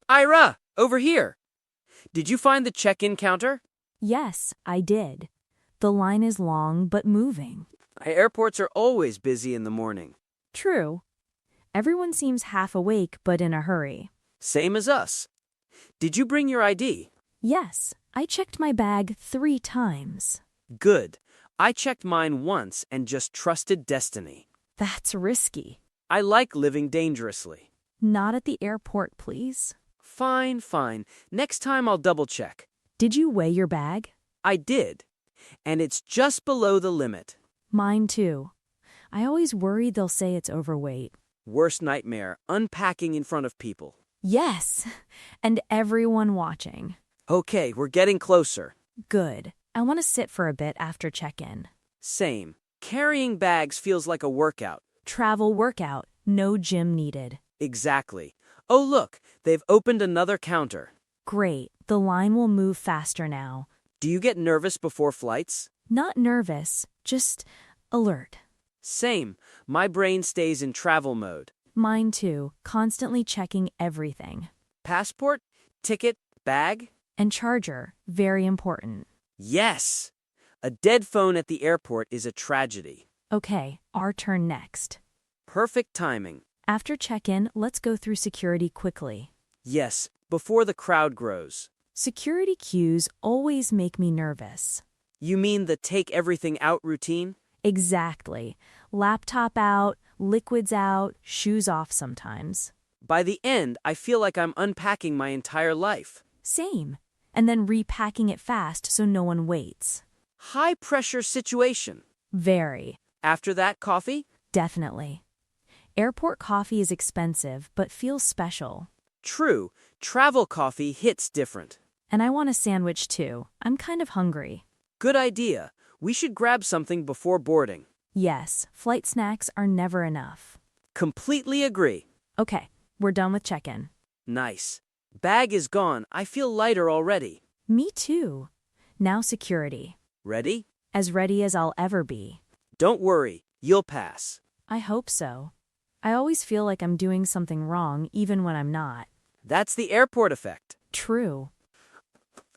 Ira, over here. Did you find the check-in counter? Yes, I did. The line is long but moving. Airports are always busy in the morning. True. Everyone seems half awake but in a hurry. Same as us. Did you bring your ID? Yes, I checked my bag 3 times. Good. I checked mine once and just trusted destiny. That's risky. I like living dangerously. Not at the airport, please. Fine, fine. Next time I'll double-check. Did you weigh your bag? I did. And it's just below the limit. Mine too. I always worry they'll say it's overweight. Worst nightmare, unpacking in front of people. Yes, and everyone watching. Okay, we're getting closer. Good. I want to sit for a bit after check-in. Same. Carrying bags feels like a workout. Travel workout, no gym needed. Exactly. Oh look, they've opened another counter. Great, the line will move faster now. Do you get nervous before flights? Not nervous, just alert. Same. My brain stays in travel mode. Mine too, constantly checking everything. Passport? Ticket? Bag? And charger, very important. Yes! A dead phone at the airport is a tragedy. Okay, our turn next. Perfect timing. After check-in, let's go through security quickly. Yes, before the crowd grows. Security queues always make me nervous. You mean the take everything out routine? Exactly. Laptop out, liquids out, shoes off sometimes. By the end, I feel like I'm unpacking my entire life. Same. And then repacking it fast so no one waits. High-pressure situation. Very. After that, coffee? Definitely. Airport coffee is expensive, but feels special. True. Travel coffee hits different. And I want a sandwich too. I'm kind of hungry. Good idea. We should grab something before boarding. Yes, flight snacks are never enough. Completely agree. Okay, we're done with check-in. Nice. Bag is gone. I feel lighter already. Me too. Now security. Ready? As ready as I'll ever be. Don't worry. You'll pass. I hope so. I always feel like I'm doing something wrong even when I'm not. That's the airport effect. True.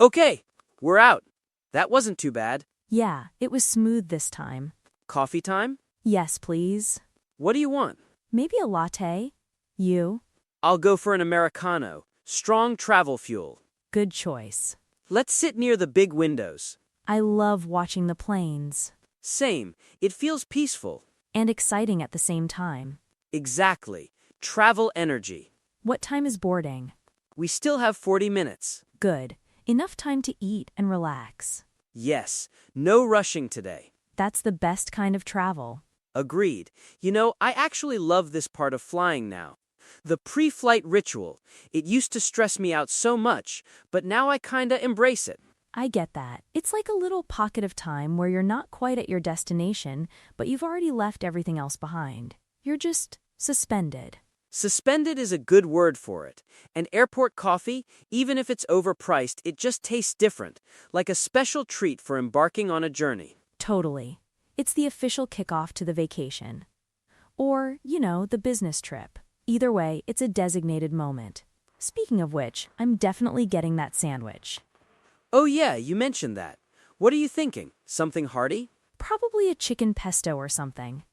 Okay, we're out. That wasn't too bad. Yeah, it was smooth this time. Coffee time? Yes, please. What do you want? Maybe a latte? You? I'll go for an Americano. Strong travel fuel. Good choice. Let's sit near the big windows. I love watching the planes. Same. It feels peaceful. And exciting at the same time. Exactly. Travel energy. What time is boarding? We still have 40 minutes. Good. Enough time to eat and relax. Yes. No rushing today. That's the best kind of travel. Agreed. You know, I actually love this part of flying now. The pre-flight ritual. It used to stress me out so much, but now I kinda embrace it. I get that. It's like a little pocket of time where you're not quite at your destination, but you've already left everything else behind. You're just suspended. Suspended is a good word for it. And airport coffee, even if it's overpriced, it just tastes different, like a special treat for embarking on a journey. Totally. It's the official kickoff to the vacation. Or, the business trip. Either way, it's a designated moment. Speaking of which, I'm definitely getting that sandwich. Oh yeah, you mentioned that. What are you thinking? Something hearty? Probably a chicken pesto or something.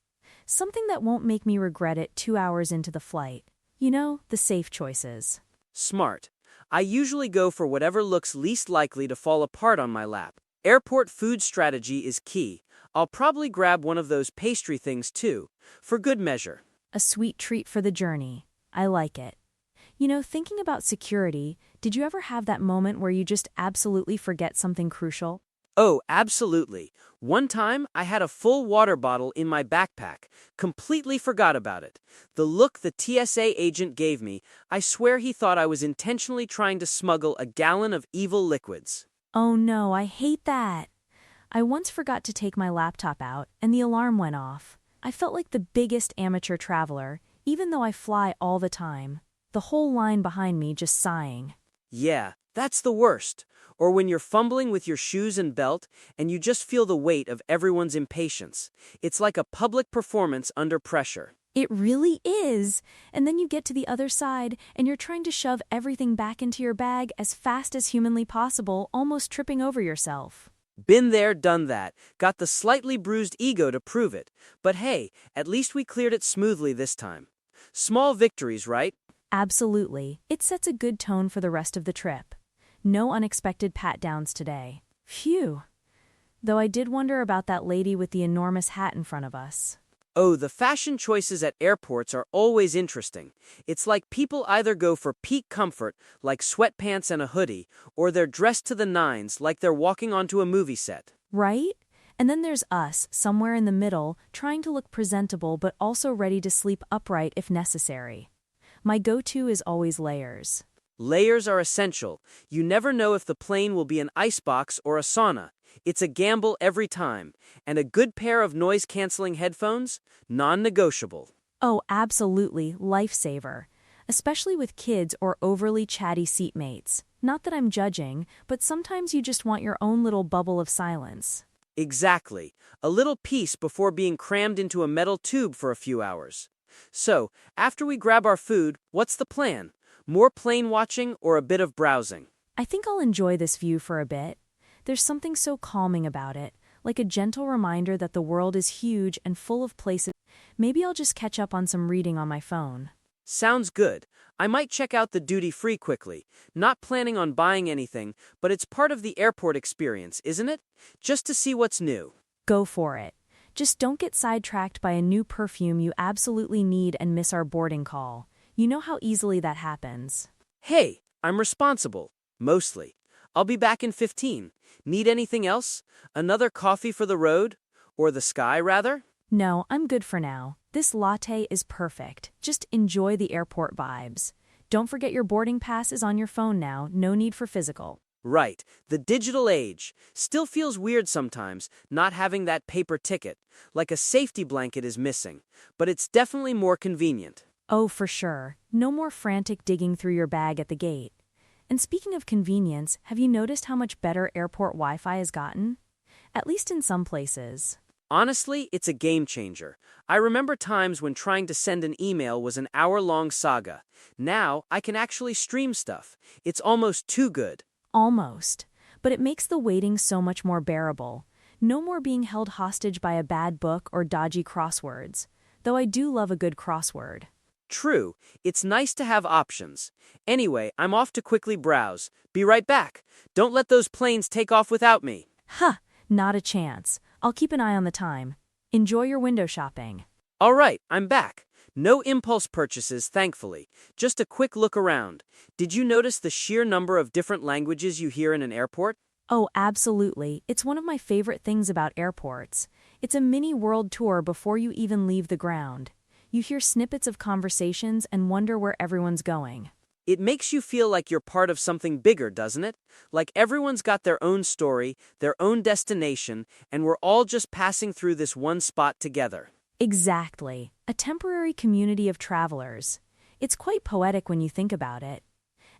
Something that won't make me regret it 2 hours into the flight. The safe choices. Smart. I usually go for whatever looks least likely to fall apart on my lap. Airport food strategy is key. I'll probably grab one of those pastry things too, for good measure. A sweet treat for the journey. I like it. Thinking about security, did you ever have that moment where you just absolutely forget something crucial? Oh, absolutely. One time, I had a full water bottle in my backpack. Completely forgot about it. The look the TSA agent gave me, I swear he thought I was intentionally trying to smuggle a gallon of evil liquids. Oh no, I hate that. I once forgot to take my laptop out, and the alarm went off. I felt like the biggest amateur traveler, even though I fly all the time. The whole line behind me just sighing. Yeah, that's the worst. Or when you're fumbling with your shoes and belt, and you just feel the weight of everyone's impatience. It's like a public performance under pressure. It really is. And then you get to the other side, and you're trying to shove everything back into your bag as fast as humanly possible, almost tripping over yourself. Been there, done that. Got the slightly bruised ego to prove it. But hey, at least we cleared it smoothly this time. Small victories, right? Absolutely. It sets a good tone for the rest of the trip. No unexpected pat-downs today. Phew. Though I did wonder about that lady with the enormous hat in front of us. Oh, the fashion choices at airports are always interesting. It's like people either go for peak comfort, like sweatpants and a hoodie, or they're dressed to the nines, like they're walking onto a movie set. Right? And then there's us, somewhere in the middle, trying to look presentable but also ready to sleep upright if necessary. My go-to is always layers. Layers are essential. You never know if the plane will be an icebox or a sauna. It's a gamble every time. And a good pair of noise-canceling headphones? Non-negotiable. Oh, absolutely, lifesaver. Especially with kids or overly chatty seatmates. Not that I'm judging, but sometimes you just want your own little bubble of silence. Exactly. A little peace before being crammed into a metal tube for a few hours. So, after we grab our food, what's the plan? More plane watching or a bit of browsing? I think I'll enjoy this view for a bit. There's something so calming about it, like a gentle reminder that the world is huge and full of places. Maybe I'll just catch up on some reading on my phone. Sounds good. I might check out the duty-free quickly. Not planning on buying anything, but it's part of the airport experience, isn't it? Just to see what's new. Go for it. Just don't get sidetracked by a new perfume you absolutely need and miss our boarding call. You know how easily that happens. Hey, I'm responsible. Mostly. I'll be back in 15. Need anything else? Another coffee for the road? Or the sky, rather? No, I'm good for now. This latte is perfect. Just enjoy the airport vibes. Don't forget your boarding pass is on your phone now, no need for physical. Right, the digital age. Still feels weird sometimes, not having that paper ticket. Like a safety blanket is missing. But it's definitely more convenient. Oh, for sure. No more frantic digging through your bag at the gate. And speaking of convenience, have you noticed how much better airport Wi-Fi has gotten? At least in some places. Honestly, it's a game changer. I remember times when trying to send an email was an hour-long saga. Now, I can actually stream stuff. It's almost too good. Almost. But it makes the waiting so much more bearable. No more being held hostage by a bad book or dodgy crosswords. Though I do love a good crossword. True, it's nice to have options. Anyway, I'm off to quickly browse. Be right back. Don't let those planes take off without me. Huh, not a chance. I'll keep an eye on the time. Enjoy your window shopping. All right, I'm back. No impulse purchases, thankfully. Just a quick look around. Did you notice the sheer number of different languages you hear in an airport? Oh, absolutely. It's one of my favorite things about airports. It's a mini world tour before you even leave the ground. You hear snippets of conversations and wonder where everyone's going. It makes you feel like you're part of something bigger, doesn't it? Like everyone's got their own story, their own destination, and we're all just passing through this one spot together. Exactly. A temporary community of travelers. It's quite poetic when you think about it.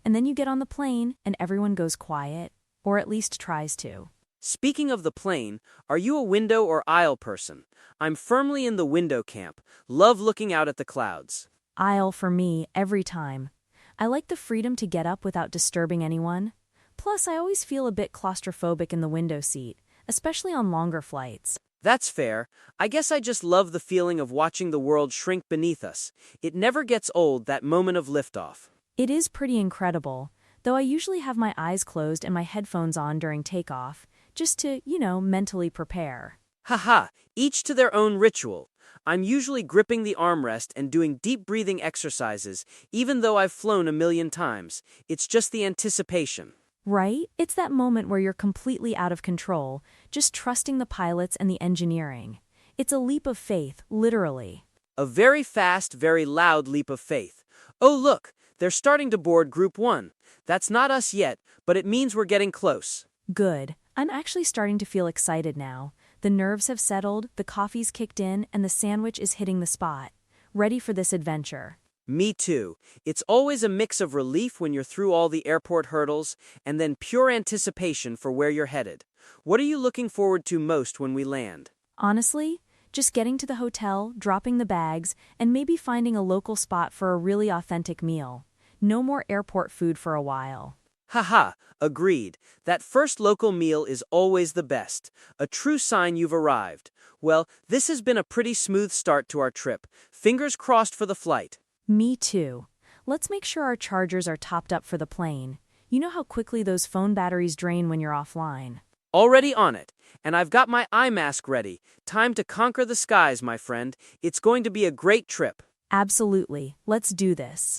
And then you get on the plane and everyone goes quiet, or at least tries to. Speaking of the plane, are you a window or aisle person? I'm firmly in the window camp. Love looking out at the clouds. Aisle for me, every time. I like the freedom to get up without disturbing anyone. Plus, I always feel a bit claustrophobic in the window seat, especially on longer flights. That's fair. I guess I just love the feeling of watching the world shrink beneath us. It never gets old, that moment of liftoff. It is pretty incredible, though I usually have my eyes closed and my headphones on during takeoff, just to, mentally prepare. Haha, each to their own ritual. I'm usually gripping the armrest and doing deep breathing exercises, even though I've flown a million times. It's just the anticipation. Right? It's that moment where you're completely out of control, just trusting the pilots and the engineering. It's a leap of faith, literally. A very fast, very loud leap of faith. Oh look, they're starting to board Group 1. That's not us yet, but it means we're getting close. Good. I'm actually starting to feel excited now. The nerves have settled, the coffee's kicked in, and the sandwich is hitting the spot. Ready for this adventure. Me too. It's always a mix of relief when you're through all the airport hurdles, and then pure anticipation for where you're headed. What are you looking forward to most when we land? Honestly, Just getting to the hotel, dropping the bags, and maybe finding a local spot for a really authentic meal. No more airport food for a while. Haha, agreed. That first local meal is always the best. A true sign you've arrived. Well, this has been a pretty smooth start to our trip. Fingers crossed for the flight. Me too. Let's make sure our chargers are topped up for the plane. You know how quickly those phone batteries drain when you're offline. Already on it. And I've got my eye mask ready. Time to conquer the skies, my friend. It's going to be a great trip. Absolutely. Let's do this.